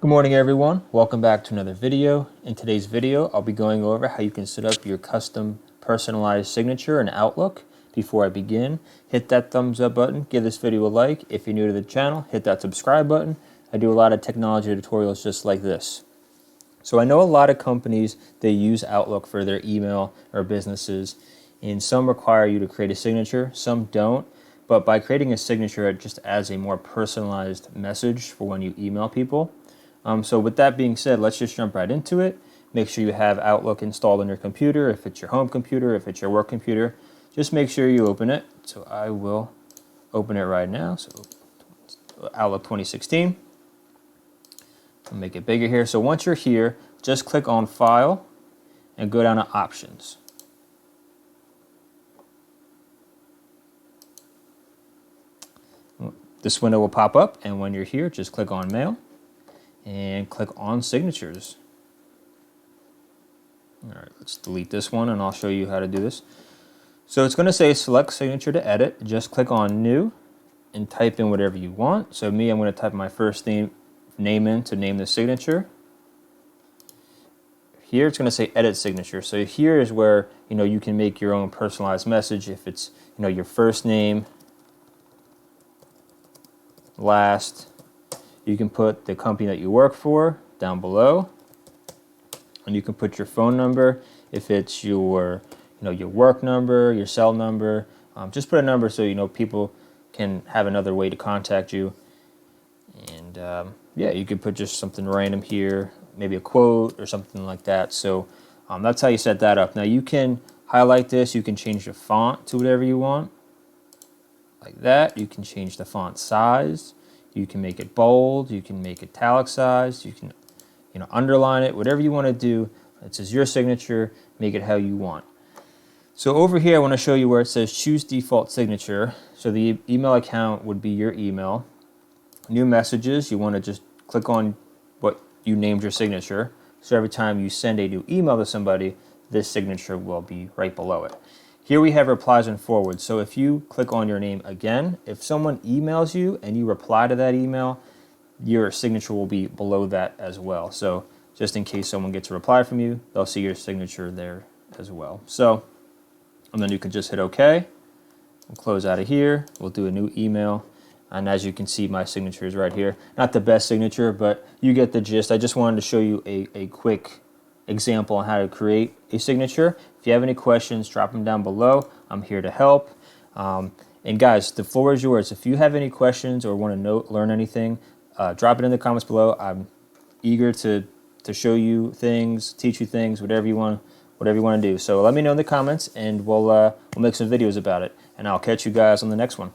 Good morning everyone, welcome back to another video. In today's video I'll be going over how you can set up your custom personalized signature in Outlook. Before I begin, hit that thumbs up button, give this video a like. If you're new to the channel, hit that subscribe button. I do a lot of technology tutorials just like this. So I know a lot of companies, they use Outlook for their email or businesses, and some require you to create a signature, some don't. But by creating a signature, it just adds a more personalized message for when you email people. So with that being said, let's just jump right into it. Make sure you have Outlook installed on your computer. If it's your home computer, if it's your work computer, just make sure you open it. So I will open it right now. So Outlook 2016. I'll make it bigger here. So once you're here, just click on File and go down to Options. This window will pop up, and when you're here, just click on Mail and click on Signatures. All right, let's delete this one and I'll show you how to do this. So it's going to say select signature to edit. Just click on New and type in whatever you want. So me, I'm going to type my first name in to name the signature. Here it's going to say edit signature. So here is where you can make your own personalized message. If it's your first name, last, you can put the company that you work for down below, and you can put your phone number. If it's your your work number, your cell number, just put a number so people can have another way to contact you. And yeah, you could put just something random here, maybe a quote or something like that. So that's how you set that up. Now you can highlight this. You can change the font to whatever you want, like that. You can change the font size. You can make it bold, you can make it italicized, you can underline it, whatever you want to do. It says your signature, make it how you want. So over here I want to show you where it says choose default signature. So the email account would be your email. New messages, you want to just click on what you named your signature. So every time you send a new email to somebody, this signature will be right below it. Here we have replies and forwards. So if you click on your name again, if someone emails you and you reply to that email, your signature will be below that as well. So just in case someone gets a reply from you, they'll see your signature there as well. So, and then you can just hit OK. We'll close out of here. We'll do a new email. And as you can see, my signature is right here. Not the best signature, but you get the gist. I just wanted to show you a quick example on how to create a signature. If you have any questions, drop them down below. I'm here to help. And guys, the floor is yours. If you have any questions or want to learn anything, drop it in the comments below. I'm eager to show you things, teach you things, whatever you want to do. So let me know in the comments, and we'll make some videos about it. And I'll catch you guys on the next one.